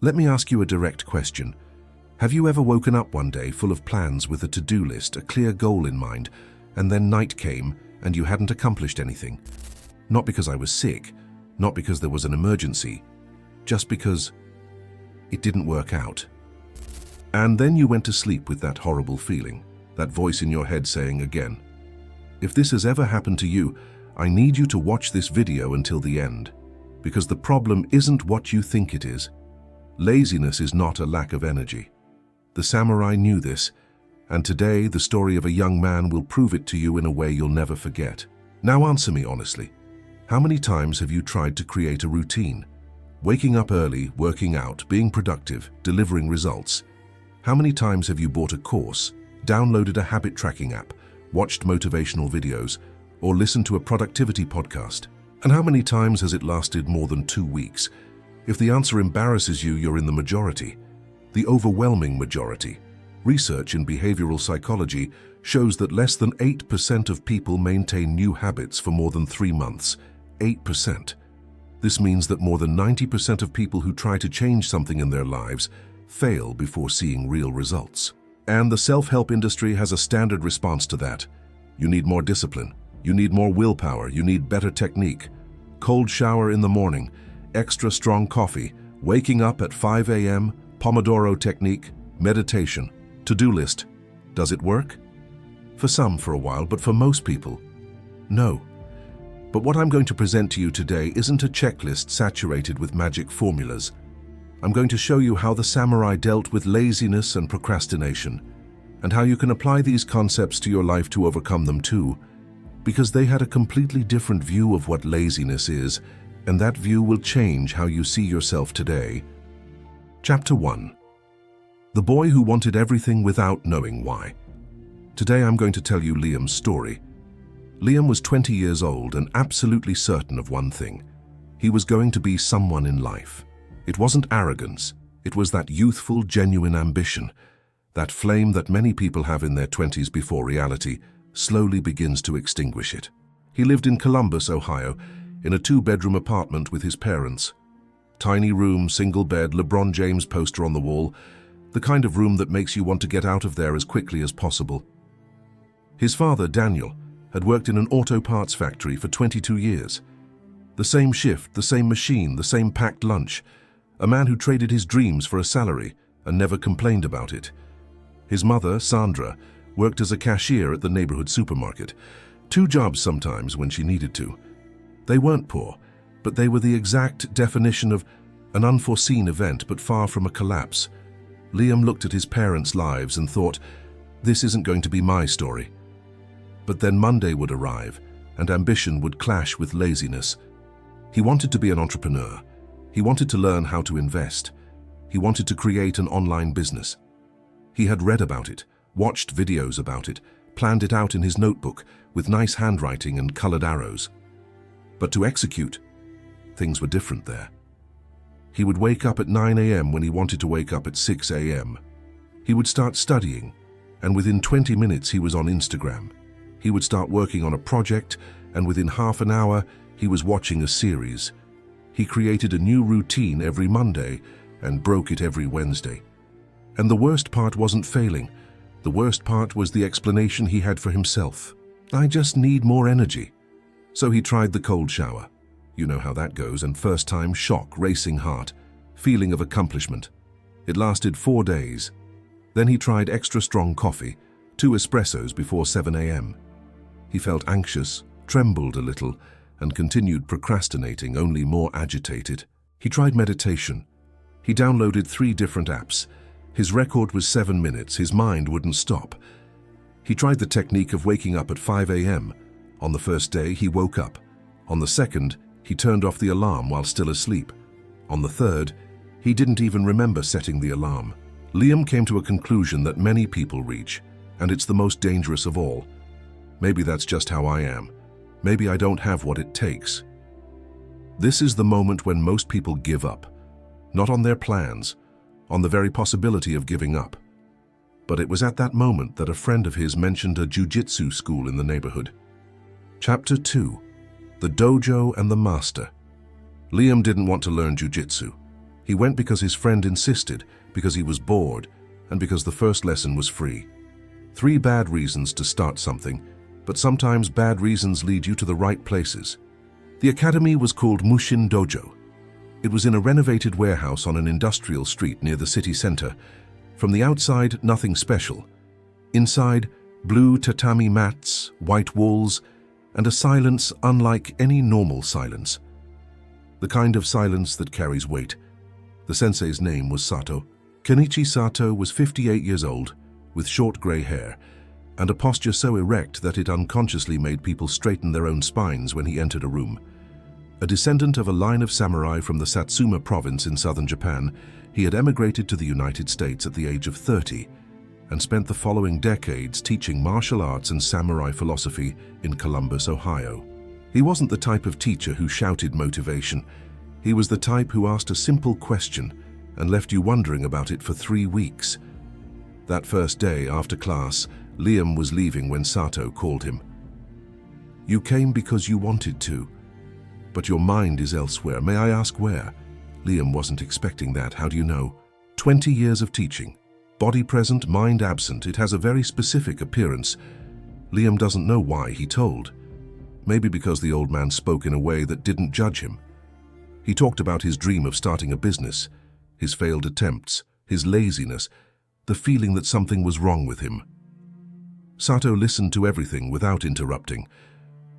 Let me ask you a direct question. Have you ever woken up one day full of plans with a to-do list, a clear goal in mind, and then night came and you hadn't accomplished anything? Not because I was sick, not because there was an emergency, just because it didn't work out. And then you went to sleep with that horrible feeling, that voice in your head saying again, if this has ever happened to you, I need you to watch this video until the end, because the problem isn't what you think it is. Laziness is not a lack of energy. The samurai knew this, and today the story of a young man will prove it to you in a way you'll never forget. Now answer me honestly. How many times have you tried to create a routine? Waking up early, working out, being productive, delivering results. How many times have you bought a course, downloaded a habit tracking app, watched motivational videos, or listened to a productivity podcast? And how many times has it lasted more than 2 weeks? If the answer embarrasses you, you're in the majority, the overwhelming majority. Research in behavioral psychology shows that less than 8% of people maintain new habits for more than 3 months. 8%. This means that more than 90% of people who try to change something in their lives fail before seeing real results. And the self-help industry has a standard response to that. You need more discipline. You need more willpower. You need better technique. Cold shower in the morning, extra strong coffee, waking up at 5 a.m., Pomodoro technique, meditation, to-do list. Does it work? For some for a while, but for most people, no. But what I'm going to present to you today isn't a checklist saturated with magic formulas. I'm going to show you how the samurai dealt with laziness and procrastination, and how you can apply these concepts to your life to overcome them too, because they had a completely different view of what laziness is, and that view will change how you see yourself today. Chapter 1. The boy who wanted everything without knowing why. Today I'm going to tell you Liam's story. Liam was 20 years old and absolutely certain of one thing. He was going to be someone in life. It wasn't arrogance. It was that youthful, genuine ambition, that flame that many people have in their 20s before reality slowly begins to extinguish it. He lived in Columbus, Ohio, in a 2-bedroom apartment with his parents. Tiny room, single bed, LeBron James poster on the wall, the kind of room that makes you want to get out of there as quickly as possible. His father, Daniel, had worked in an auto parts factory for 22 years. The same shift, the same machine, the same packed lunch. A man who traded his dreams for a salary and never complained about it. His mother, Sandra, worked as a cashier at the neighborhood supermarket. 2 jobs sometimes when she needed to. They weren't poor, but they were the exact definition of an unforeseen event, but far from a collapse. Liam looked at his parents' lives and thought, this isn't going to be my story. But then Monday would arrive, and ambition would clash with laziness. He wanted to be an entrepreneur. He wanted to learn how to invest. He wanted to create an online business. He had read about it, watched videos about it, planned it out in his notebook with nice handwriting and colored arrows. But to execute, things were different there. He would wake up at 9 a.m. when he wanted to wake up at 6 a.m. He would start studying, and within 20 minutes he was on Instagram. He would start working on a project, and within half an hour he was watching a series. He created a new routine every Monday and broke it every Wednesday. And the worst part wasn't failing. The worst part was the explanation he had for himself. I just need more energy. So he tried the cold shower. You know how that goes, and first time shock, racing heart, feeling of accomplishment. It lasted 4 days. Then he tried extra strong coffee, 2 espressos before 7 a.m. He felt anxious, trembled a little, and continued procrastinating, only more agitated. He tried meditation. He downloaded 3 different apps. His record was 7 minutes. His mind wouldn't stop. He tried the technique of waking up at 5 a.m. On the first day, he woke up. On the second, he turned off the alarm while still asleep. On the third, he didn't even remember setting the alarm. Liam came to a conclusion that many people reach, and it's the most dangerous of all. Maybe that's just how I am. Maybe I don't have what it takes. This is the moment when most people give up. Not on their plans, on the very possibility of giving up. But it was at that moment that a friend of his mentioned a jiu-jitsu school in the neighborhood. Chapter 2. The Dojo and the Master. Liam didn't want to learn jiu-jitsu. He went because his friend insisted, because he was bored, and because the first lesson was free. 3 bad reasons to start something, but sometimes bad reasons lead you to the right places. The academy was called Mushin Dojo. It was in a renovated warehouse on an industrial street near the city center. From the outside, nothing special. Inside, blue tatami mats, white walls, and a silence unlike any normal silence. The kind of silence that carries weight. The sensei's name was Sato. Kenichi Sato was 58 years old, with short gray hair, and a posture so erect that it unconsciously made people straighten their own spines when he entered a room. A descendant of a line of samurai from the Satsuma province in southern Japan, he had emigrated to the United States at the age of 30 and spent the following decades teaching martial arts and samurai philosophy in Columbus, Ohio. He wasn't the type of teacher who shouted motivation. He was the type who asked a simple question and left you wondering about it for 3 weeks. That first day after class, Liam was leaving when Sato called him. "You came because you wanted to, but your mind is elsewhere. May I ask where?" Liam wasn't expecting that. "How do you know?" 20 years of teaching. Body present, mind absent. It has a very specific appearance. Liam doesn't know why he told. Maybe because the old man spoke in a way that didn't judge him. He talked about his dream of starting a business, his failed attempts, his laziness, the feeling that something was wrong with him. Sato listened to everything without interrupting.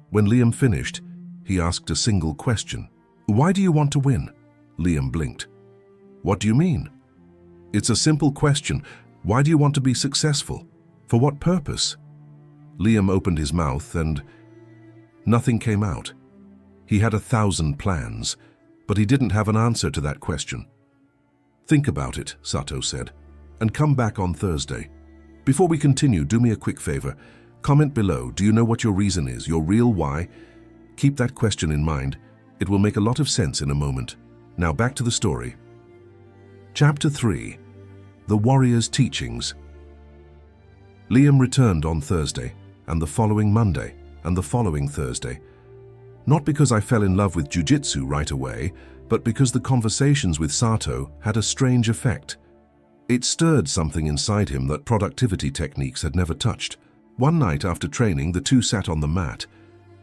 When Liam finished, he asked a single question. "Why do you want to win?" Liam blinked. "What do you mean?" "It's a simple question. Why do you want to be successful? For what purpose?" Liam opened his mouth and nothing came out. He had 1,000 plans, but he didn't have an answer to that question. "Think about it," Sato said, "and come back on Thursday. Before we continue, do me a quick favor. Comment below. Do you know what your reason is, your real why? Keep that question in mind. It will make a lot of sense in a moment. Now back to the story. Chapter 3. The Warrior's Teachings. Liam returned on Thursday, and the following Monday, and the following Thursday. Not because I fell in love with jiu-jitsu right away, but because the conversations with Sato had a strange effect. It stirred something inside him that productivity techniques had never touched. One night after training, the two sat on the mat.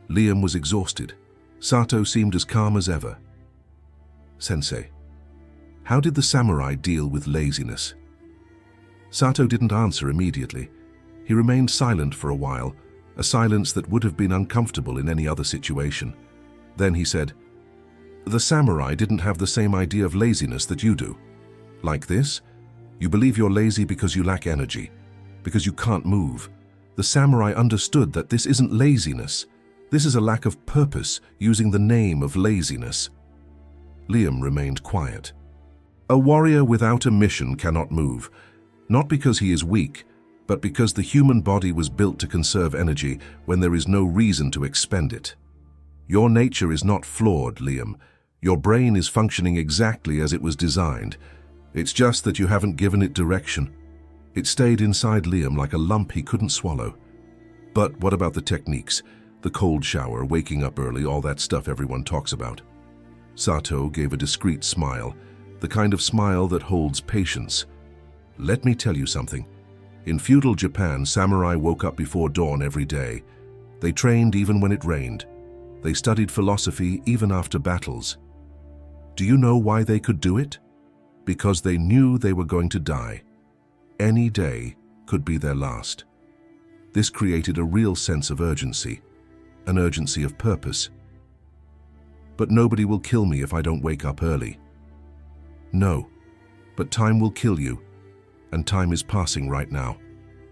Liam was exhausted. Sato seemed as calm as ever. "Sensei, how did the samurai deal with laziness?" Sato didn't answer immediately. He remained silent for a while, a silence that would have been uncomfortable in any other situation. Then he said, "The samurai didn't have the same idea of laziness that you do. Like this, you believe you're lazy because you lack energy, because you can't move. The samurai understood that this isn't laziness. This is a lack of purpose using the name of laziness." Liam remained quiet. A warrior without a mission cannot move, not because he is weak, but because the human body was built to conserve energy when there is no reason to expend it. Your nature is not flawed, Liam. Your brain is functioning exactly as it was designed. It's just that you haven't given it direction. It stayed inside Liam like a lump he couldn't swallow. But what about the techniques? The cold shower, waking up early, all that stuff everyone talks about. Sato gave a discreet smile, the kind of smile that holds patience. "Let me tell you something. In feudal Japan, samurai woke up before dawn every day. They trained even when it rained. They studied philosophy even after battles. Do you know why they could do it? Because they knew they were going to die. Any day could be their last. This created a real sense of urgency, an urgency of purpose. But nobody will kill me if I don't wake up early. No, but time will kill you, and time is passing right now,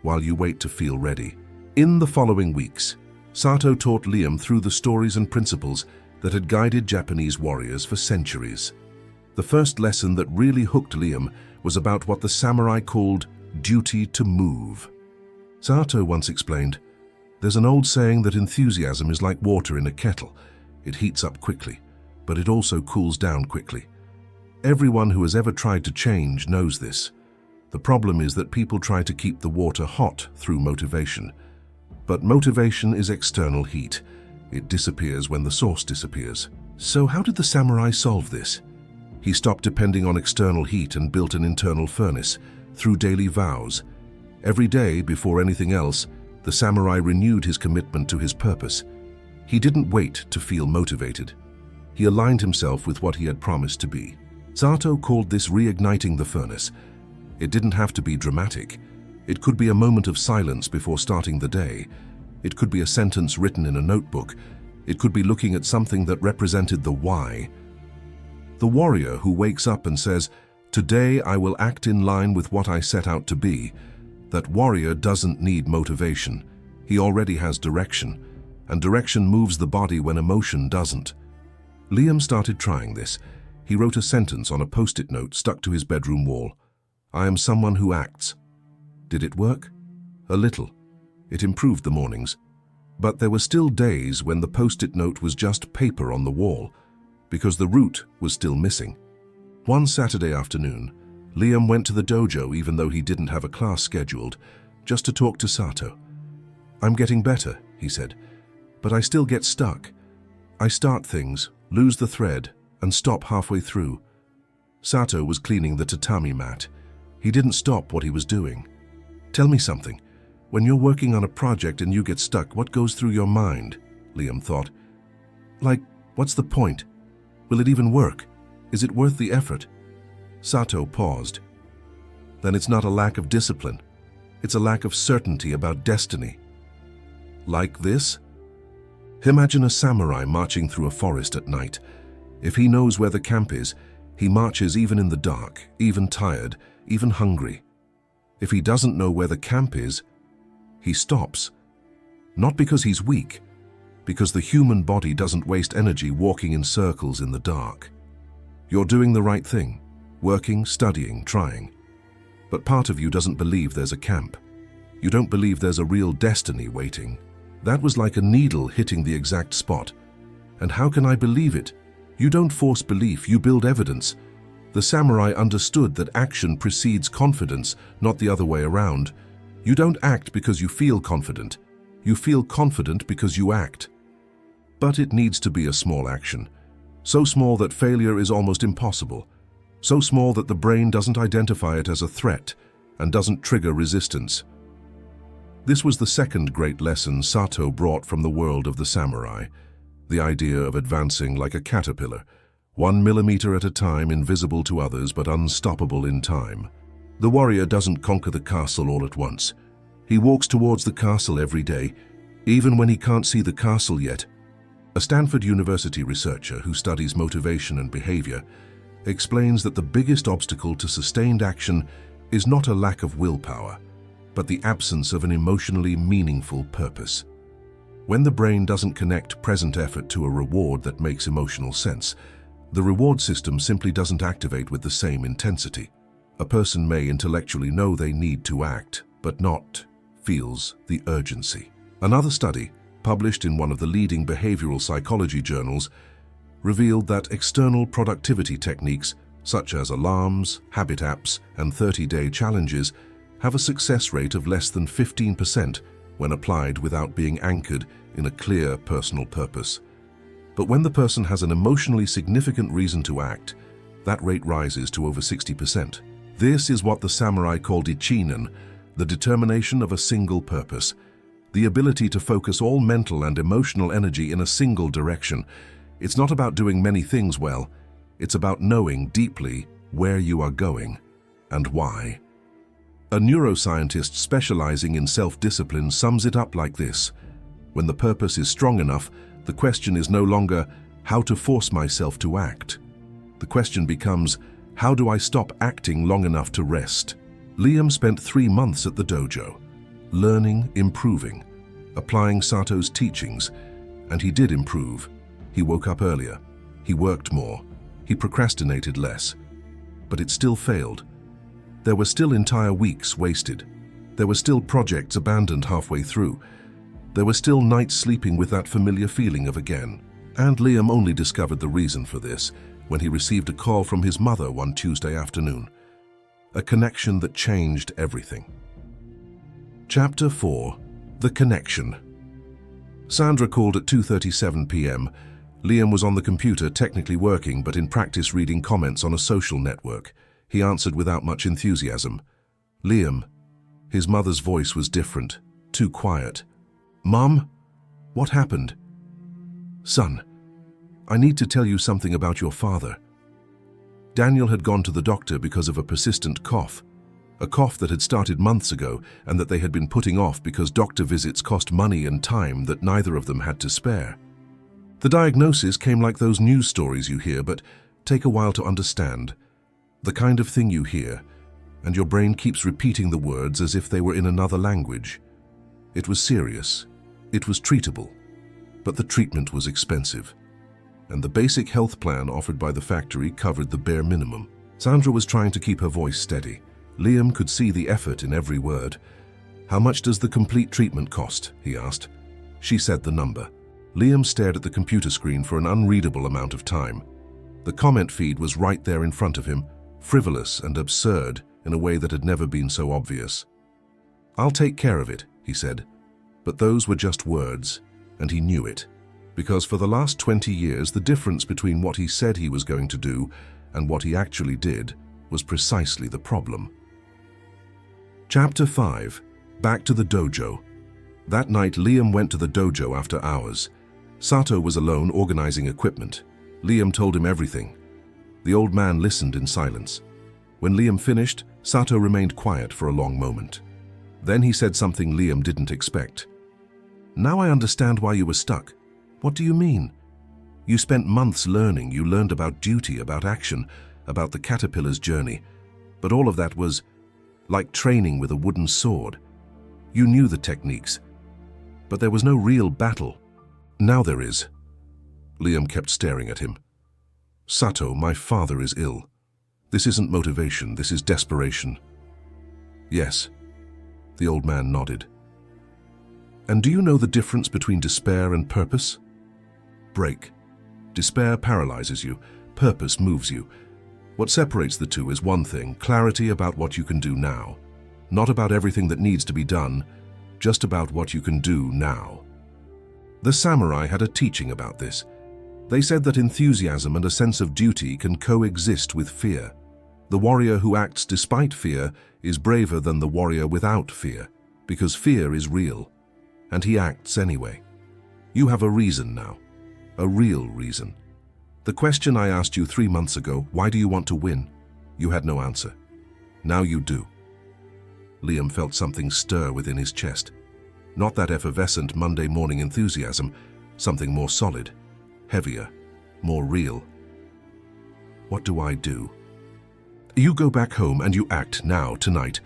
while you wait to feel ready." In the following weeks, Sato taught Liam through the stories and principles that had guided Japanese warriors for centuries. The first lesson that really hooked Liam was about what the samurai called duty to move. Sato once explained, "There's an old saying that enthusiasm is like water in a kettle. It heats up quickly, but it also cools down quickly. Everyone who has ever tried to change knows this. The problem is that people try to keep the water hot through motivation. But motivation is external heat. It disappears when the source disappears." So how did the samurai solve this? He stopped depending on external heat and built an internal furnace through daily vows. Every day, before anything else, the samurai renewed his commitment to his purpose. He didn't wait to feel motivated. He aligned himself with what he had promised to be. Sato called this reigniting the furnace. It didn't have to be dramatic. It could be a moment of silence before starting the day. It could be a sentence written in a notebook. It could be looking at something that represented the why. The warrior who wakes up and says, "Today I will act in line with what I set out to be," that warrior doesn't need motivation. He already has direction, and direction moves the body when emotion doesn't. Liam started trying this. He wrote a sentence on a post-it note stuck to his bedroom wall. "I am someone who acts." Did it work? A little. It improved the mornings. But there were still days when the post-it note was just paper on the wall, because the root was still missing. One Saturday afternoon, Liam went to the dojo even though he didn't have a class scheduled, just to talk to Sato. "I'm getting better," he said, "but I still get stuck. I start things, lose the thread, and stop halfway through." Sato was cleaning the tatami mat. He didn't stop what he was doing. "Tell me something. When you're working on a project and you get stuck, what goes through your mind?" Liam thought. "Like, what's the point? Will it even work? Is it worth the effort?" Sato paused. "Then it's not a lack of discipline. It's a lack of certainty about destiny." "Like this?" Imagine a samurai marching through a forest at night. If he knows where the camp is, he marches even in the dark, even tired, even hungry. If he doesn't know where the camp is, he stops. Not because he's weak, because the human body doesn't waste energy walking in circles in the dark. You're doing the right thing, working, studying, trying. But part of you doesn't believe there's a camp. You don't believe there's a real destiny waiting. That was like a needle hitting the exact spot. And how can I believe it? You don't force belief, you build evidence. The samurai understood that action precedes confidence, not the other way around. You don't act because you feel confident. You feel confident because you act. But it needs to be a small action. So small that failure is almost impossible. So small that the brain doesn't identify it as a threat and doesn't trigger resistance. This was the second great lesson Sato brought from the world of the samurai. The idea of advancing like a caterpillar, 1 millimeter at a time, invisible to others but unstoppable in time. The warrior doesn't conquer the castle all at once. He walks towards the castle every day, even when he can't see the castle yet. A Stanford University researcher who studies motivation and behavior explains that the biggest obstacle to sustained action is not a lack of willpower, but the absence of an emotionally meaningful purpose. When the brain doesn't connect present effort to a reward that makes emotional sense, the reward system simply doesn't activate with the same intensity. A person may intellectually know they need to act, but not feels the urgency. Another study, published in one of the leading behavioral psychology journals, revealed that external productivity techniques, such as alarms, habit apps, and 30-day challenges, have a success rate of less than 15% when applied without being anchored in a clear personal purpose. But when the person has an emotionally significant reason to act, that rate rises to over 60%. This is what the samurai called ichinen, the determination of a single purpose, the ability to focus all mental and emotional energy in a single direction. It's not about doing many things well, it's about knowing deeply where you are going and why. A neuroscientist specializing in self-discipline sums it up like this: when the purpose is strong enough, the question is no longer how to force myself to act. The question becomes, how do I stop acting long enough to rest? Liam spent 3 months at the dojo, learning, improving, applying Sato's teachings, and he did improve. He woke up earlier, he worked more, he procrastinated less. But it still failed. There were still entire weeks wasted. There were still projects abandoned halfway through. There were still nights sleeping with that familiar feeling of again. And Liam only discovered the reason for this when he received a call from his mother one Tuesday afternoon. A connection that changed everything. Chapter 4. The Connection. Sandra called at 2:37 p.m., Liam was on the computer, technically working, but in practice reading comments on a social network. He answered without much enthusiasm. Liam. His mother's voice was different, too quiet. Mom? What happened? Son, I need to tell you something about your father. Daniel had gone to the doctor because of a persistent cough. A cough that had started months ago and that they had been putting off because doctor visits cost money and time that neither of them had to spare. The diagnosis came like those news stories you hear, but take a while to understand. The kind of thing you hear, and your brain keeps repeating the words as if they were in another language. It was serious. It was treatable. But the treatment was expensive. And the basic health plan offered by the factory covered the bare minimum. Sandra was trying to keep her voice steady. Liam could see the effort in every word. How much does the complete treatment cost? He asked. She said the number. Liam stared at the computer screen for an unreadable amount of time. The comment feed was right there in front of him, frivolous and absurd in a way that had never been so obvious. I'll take care of it, he said. But those were just words, and he knew it. Because for the last 20 years, the difference between what he said he was going to do and what he actually did was precisely the problem. Chapter 5. Back to the dojo. That night, Liam went to the dojo after hours. Sato was alone organizing equipment. Liam told him everything. The old man listened in silence. When Liam finished, Sato remained quiet for a long moment. Then he said something Liam didn't expect. Now I understand why you were stuck. What do you mean? You spent months learning. You learned about duty, about action, about the caterpillar's journey. But all of that was like training with a wooden sword. You knew the techniques, but there was no real battle. Now there is. Liam kept staring at him. Sato, my father is ill. This isn't motivation, this is desperation. Yes. The old man nodded. And do you know the difference between despair and purpose? Break. Despair paralyzes you. Purpose moves you. What separates the two is one thing, clarity about what you can do now. Not about everything that needs to be done, just about what you can do now. The samurai had a teaching about this. They said that enthusiasm and a sense of duty can coexist with fear. The warrior who acts despite fear is braver than the warrior without fear, because fear is real, and he acts anyway. You have a reason now, a real reason. The question I asked you 3 months ago, why do you want to win? You had no answer. Now you do. Liam felt something stir within his chest. Not that effervescent Monday morning enthusiasm, something more solid, heavier, more real. What do I do? You go back home and you act now, tonight.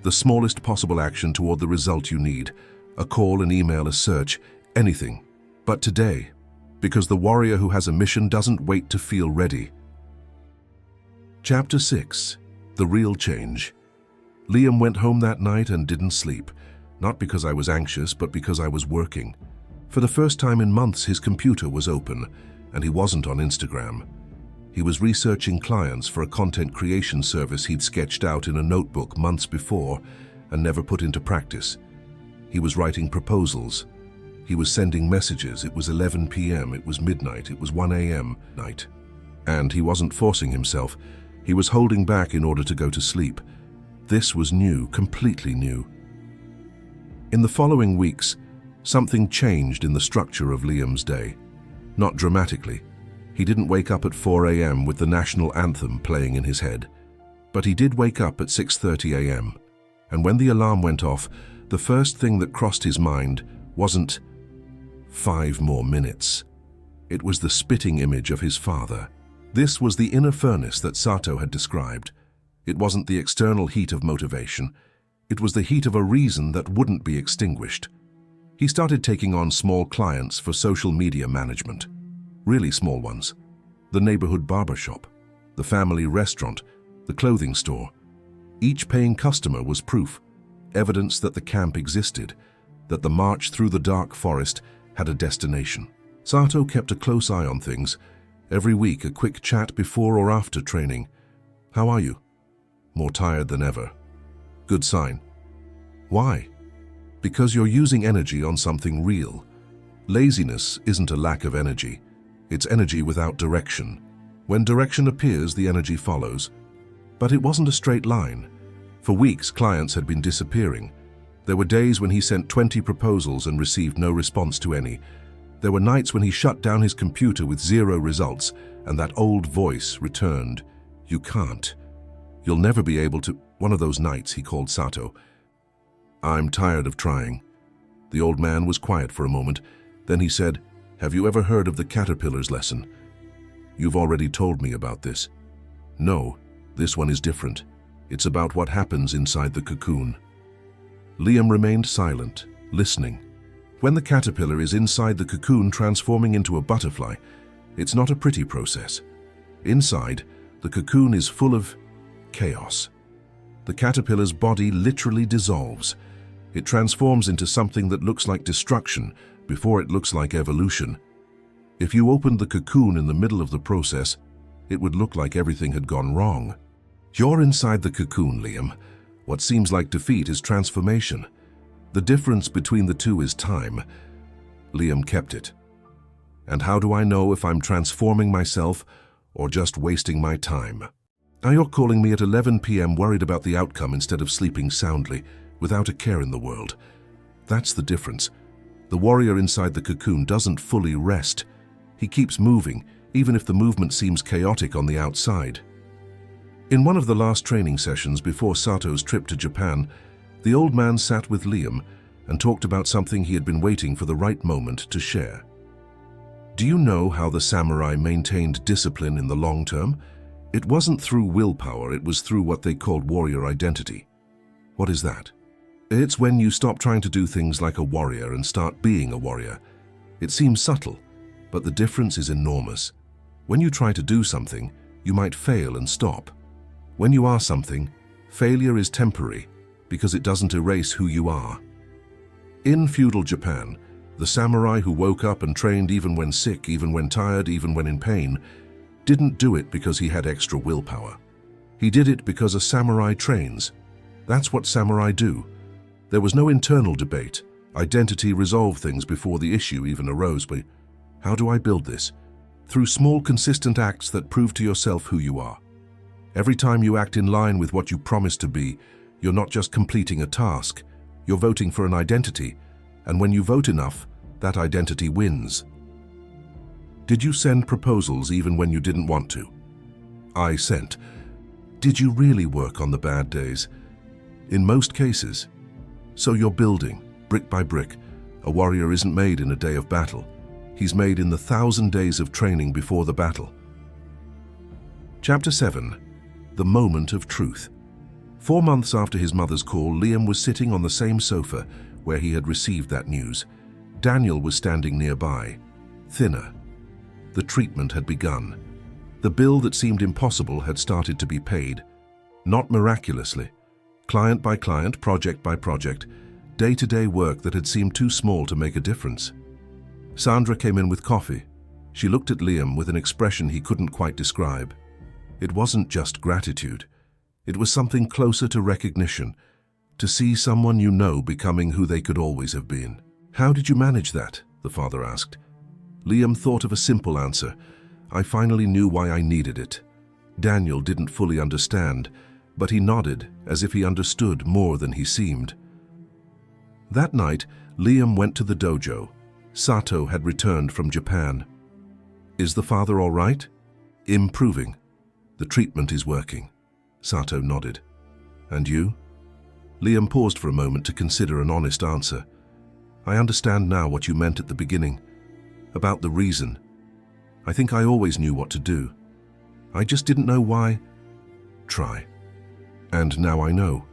The smallest possible action toward the result you need. A call, an email, a search, anything. But today, because the warrior who has a mission doesn't wait to feel ready. Chapter 6. The Real Change. Liam went home that night and didn't sleep. Not because I was anxious, but because I was working. For the first time in months, his computer was open, and he wasn't on Instagram. He was researching clients for a content creation service he'd sketched out in a notebook months before and never put into practice. He was writing proposals. He was sending messages. It was 11 p.m., it was midnight, it was 1 a.m. night. And he wasn't forcing himself. He was holding back in order to go to sleep. This was new, completely new. In the following weeks, something changed in the structure of Liam's day. Not dramatically. He didn't wake up at 4 a.m. with the national anthem playing in his head. But he did wake up at 6:30 a.m. And when the alarm went off, the first thing that crossed his mind wasn't 5 more minutes. It was the spitting image of his father. This was the inner furnace that Sato had described. It wasn't the external heat of motivation. It was the heat of a reason that wouldn't be extinguished. He started taking on small clients for social media management. Really small ones. The neighborhood barbershop, the family restaurant, the clothing store. Each paying customer was proof, evidence that the camp existed, that the march through the dark forest had a destination. Sato kept a close eye on things. Every week, a quick chat before or after training. How are you? More tired than ever. Good sign. Why? Because you're using energy on something real. Laziness isn't a lack of energy. It's energy without direction. When direction appears, the energy follows. But it wasn't a straight line. For weeks, clients had been disappearing. There were days when he sent 20 proposals and received no response to any. There were nights when he shut down his computer with 0 results, and that old voice returned. "You can't. You'll never be able to." One of those nights, he called Sato. "I'm tired of trying." The old man was quiet for a moment. Then he said, "Have you ever heard of the caterpillar's lesson?" "You've already told me about this." "No, this one is different. It's about what happens inside the cocoon." Liam remained silent, listening. When the caterpillar is inside the cocoon transforming into a butterfly, it's not a pretty process. Inside, the cocoon is full of chaos. The caterpillar's body literally dissolves. It transforms into something that looks like destruction before it looks like evolution. If you opened the cocoon in the middle of the process, it would look like everything had gone wrong. You're inside the cocoon, Liam. What seems like defeat is transformation. The difference between the two is time. Liam kept it. And how do I know if I'm transforming myself or just wasting my time? Now you're calling me at 11 p.m. worried about the outcome instead of sleeping soundly, without a care in the world. That's the difference. The warrior inside the cocoon doesn't fully rest. He keeps moving, even if the movement seems chaotic on the outside. In one of the last training sessions before Sato's trip to Japan, the old man sat with Liam and talked about something he had been waiting for the right moment to share. "Do you know how the samurai maintained discipline in the long term? It wasn't through willpower, it was through what they called warrior identity." "What is that?" "It's when you stop trying to do things like a warrior and start being a warrior. It seems subtle, but the difference is enormous. When you try to do something, you might fail and stop. When you are something, failure is temporary because it doesn't erase who you are." In feudal Japan, the samurai who woke up and trained even when sick, even when tired, even when in pain, didn't do it because he had extra willpower. He did it because a samurai trains. That's what samurai do. There was no internal debate. Identity resolved things before the issue even arose. But how do I build this? Through small, consistent acts that prove to yourself who you are. Every time you act in line with what you promised to be, you're not just completing a task, you're voting for an identity, and when you vote enough, that identity wins. Did you send proposals even when you didn't want to? I sent. Did you really work on the bad days? In most cases. So you're building, brick by brick. A warrior isn't made in a day of battle. He's made in the 1,000 days of training before the battle. Chapter 7. The Moment of Truth. 4 months after his mother's call, Liam was sitting on the same sofa where he had received that news. Daniel was standing nearby, thinner. The treatment had begun. The bill that seemed impossible had started to be paid. Not miraculously. Client by client, project by project, day-to-day work that had seemed too small to make a difference. Sandra came in with coffee. She looked at Liam with an expression he couldn't quite describe. It wasn't just gratitude. It was something closer to recognition, to see someone you know becoming who they could always have been. "How did you manage that?" the father asked. Liam thought of a simple answer. "I finally knew why I needed it." Daniel didn't fully understand, but he nodded as if he understood more than he seemed. That night, Liam went to the dojo. Sato had returned from Japan. "Is the father all right?" "Improving. The treatment is working." Sato nodded. "And you?" Liam paused for a moment to consider an honest answer. "I understand now what you meant at the beginning. About the reason. I think I always knew what to do. I just didn't know why. Try. And now I know."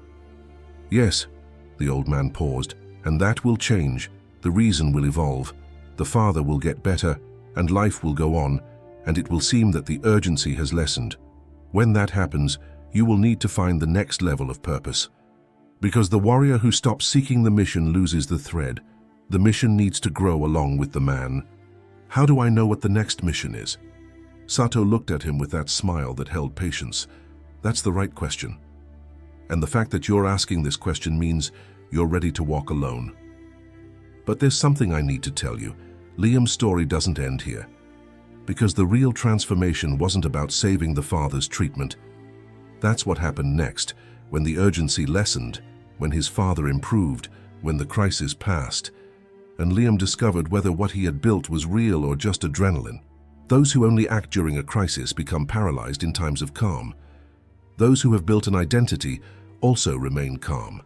"Yes," the old man paused, "and that will change. The reason will evolve. The father will get better, and life will go on, and it will seem that the urgency has lessened. When that happens, you will need to find the next level of purpose. Because the warrior who stops seeking the mission loses the thread. The mission needs to grow along with the man." "How do I know what the next mission is?" Sato looked at him with that smile that held patience. "That's the right question. And the fact that you're asking this question means you're ready to walk alone. But there's something I need to tell you. Liam's story doesn't end here. Because the real transformation wasn't about saving the father's treatment. That's what happened next, when the urgency lessened, when his father improved, when the crisis passed, and Liam discovered whether what he had built was real or just adrenaline. Those who only act during a crisis become paralyzed in times of calm. Those who have built an identity also remain calm.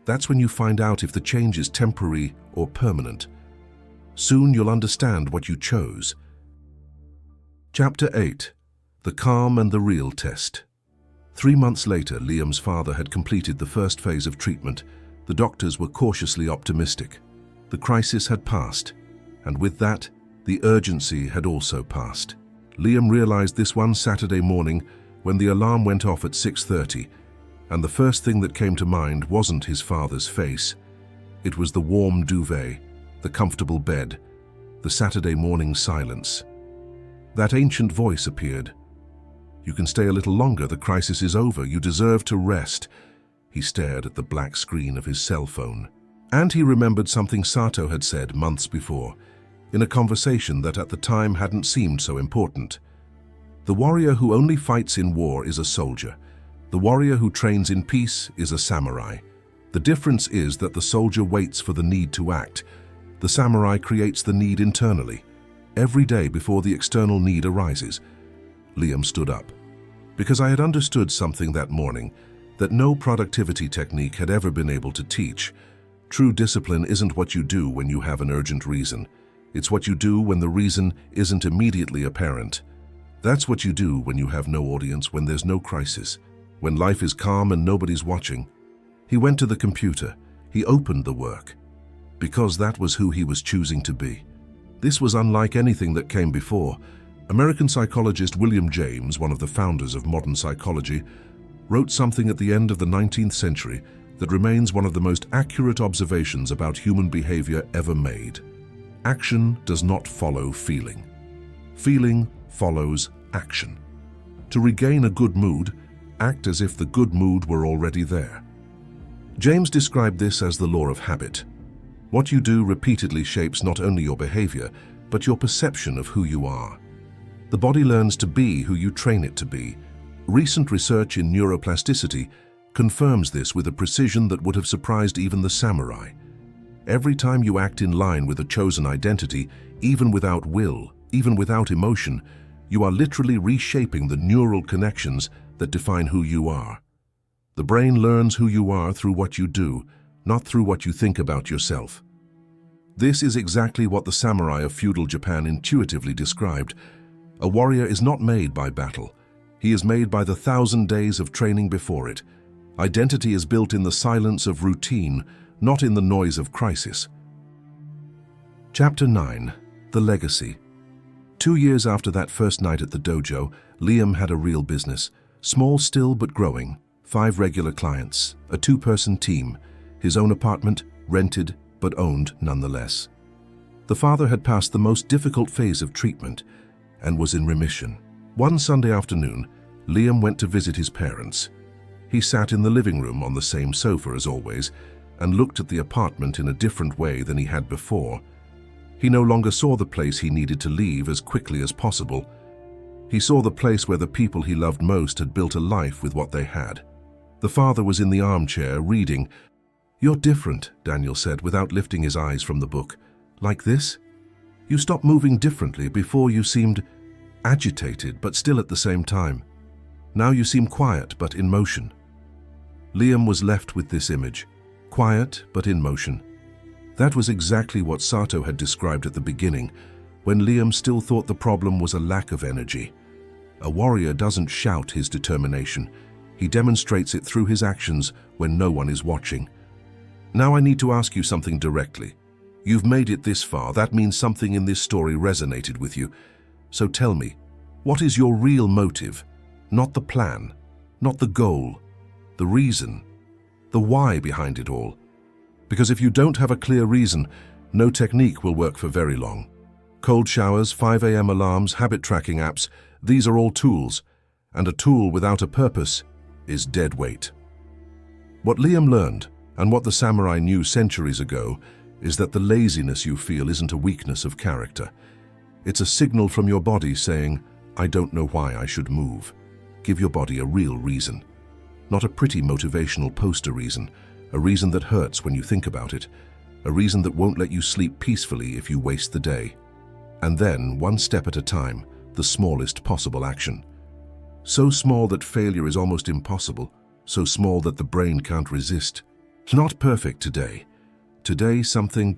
That's when you find out if the change is temporary or permanent. Soon you'll understand what you chose. Chapter 8. The Calm and the Real Test. 3 months later, Liam's father had completed the first phase of treatment. The doctors were cautiously optimistic. The crisis had passed, and with that, the urgency had also passed. Liam realized this one Saturday morning when the alarm went off at 6:30, and the first thing that came to mind wasn't his father's face. It was the warm duvet, the comfortable bed, the Saturday morning silence. That ancient voice appeared. "You can stay a little longer, the crisis is over, you deserve to rest." He stared at the black screen of his cell phone. And he remembered something Sato had said months before, in a conversation that at the time hadn't seemed so important. The warrior who only fights in war is a soldier. The warrior who trains in peace is a samurai. The difference is that the soldier waits for the need to act. The samurai creates the need internally, every day before the external need arises. Liam stood up. Because I had understood something that morning that no productivity technique had ever been able to teach. True discipline isn't what you do when you have an urgent reason. It's what you do when the reason isn't immediately apparent. That's what you do when you have no audience, when there's no crisis, when life is calm and nobody's watching. He went to the computer. He opened the work. Because that was who he was choosing to be. This was unlike anything that came before. American psychologist William James, one of the founders of modern psychology, wrote something at the end of the 19th century that remains one of the most accurate observations about human behavior ever made. Action does not follow feeling. Feeling follows action. To regain a good mood, act as if the good mood were already there. James described this as the law of habit. What you do repeatedly shapes not only your behavior, but your perception of who you are. The body learns to be who you train it to be. Recent research in neuroplasticity confirms this with a precision that would have surprised even the samurai. Every time you act in line with a chosen identity, even without will, even without emotion, you are literally reshaping the neural connections that define who you are. The brain learns who you are through what you do, not through what you think about yourself. This is exactly what the samurai of feudal Japan intuitively described. A warrior is not made by battle. He is made by the 1,000 days of training before it. Identity is built in the silence of routine, not in the noise of crisis. Chapter 9. The Legacy. 2 years after that first night at the dojo, Liam had a real business. Small still but growing. 5 regular clients. A 2-person team. His own apartment, rented but owned nonetheless. The father had passed the most difficult phase of treatment and was in remission. One Sunday afternoon, Liam went to visit his parents. He sat in the living room on the same sofa as always and looked at the apartment in a different way than he had before. He no longer saw the place he needed to leave as quickly as possible. He saw the place where the people he loved most had built a life with what they had. The father was in the armchair reading. "You're different," Daniel said without lifting his eyes from the book. "Like this? You stopped moving differently. Before you seemed agitated, but still at the same time. Now you seem quiet, but in motion." Liam was left with this image. Quiet, but in motion. That was exactly what Sato had described at the beginning, when Liam still thought the problem was a lack of energy. A warrior doesn't shout his determination. He demonstrates it through his actions when no one is watching. Now I need to ask you something directly. You've made it this far. That means something in this story resonated with you. So tell me, what is your real motive? Not the plan, not the goal, the reason, the why behind it all. Because if you don't have a clear reason, no technique will work for very long. Cold showers, 5 a.m. alarms, habit tracking apps, these are all tools, and a tool without a purpose is dead weight. What Liam learned, and what the samurai knew centuries ago, is that the laziness you feel isn't a weakness of character. It's a signal from your body saying, I don't know why I should move. Give your body a real reason. Not a pretty motivational poster reason, a reason that hurts when you think about it, a reason that won't let you sleep peacefully if you waste the day. And then, one step at a time, the smallest possible action. So small that failure is almost impossible, so small that the brain can't resist. Not perfect today. Today something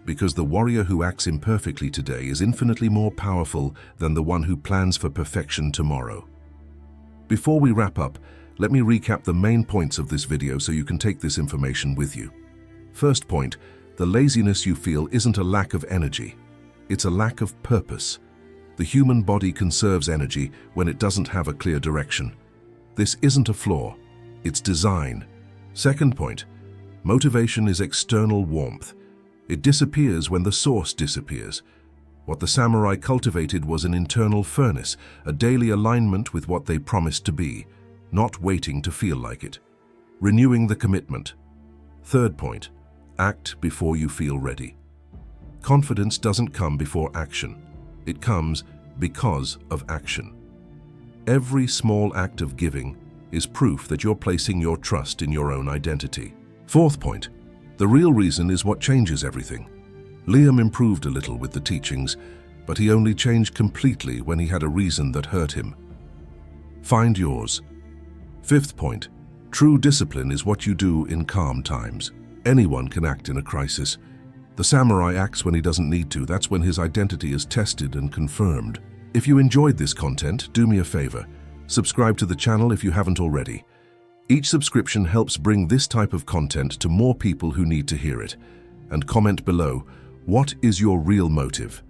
because the warrior who acts imperfectly today is infinitely more powerful than the one who plans for perfection tomorrow. Before we wrap up, let me recap the main points of this video so you can take this information with you. First point, the laziness you feel isn't a lack of energy. It's a lack of purpose. The human body conserves energy when it doesn't have a clear direction. This isn't a flaw, it's design. Second point, motivation is external warmth. It disappears when the source disappears. What the samurai cultivated was an internal furnace, a daily alignment with what they promised to be, not waiting to feel like it. Renewing the commitment. Third point, act before you feel ready. Confidence doesn't come before action. It comes because of action. Every small act of giving is proof that you're placing your trust in your own identity. Fourth point, the real reason is what changes everything. Liam improved a little with the teachings, but he only changed completely when he had a reason that hurt him. Find yours. Fifth point, true discipline is what you do in calm times. Anyone can act in a crisis. The samurai acts when he doesn't need to. That's when his identity is tested and confirmed. If you enjoyed this content, do me a favor. Subscribe to the channel if you haven't already. Each subscription helps bring this type of content to more people who need to hear it. And comment below, what is your real motive?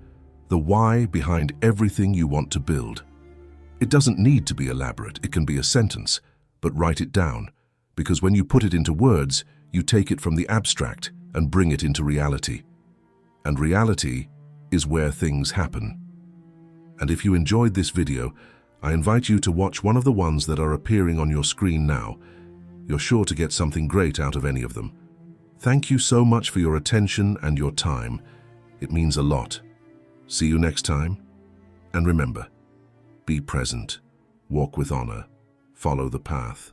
The why behind everything you want to build. It doesn't need to be elaborate, it can be a sentence, but write it down. Because when you put it into words, you take it from the abstract and bring it into reality. And reality is where things happen. And if you enjoyed this video, I invite you to watch one of the ones that are appearing on your screen now. You're sure to get something great out of any of them. Thank you so much for your attention and your time. It means a lot. See you next time. And remember, be present, walk with honor, follow the path.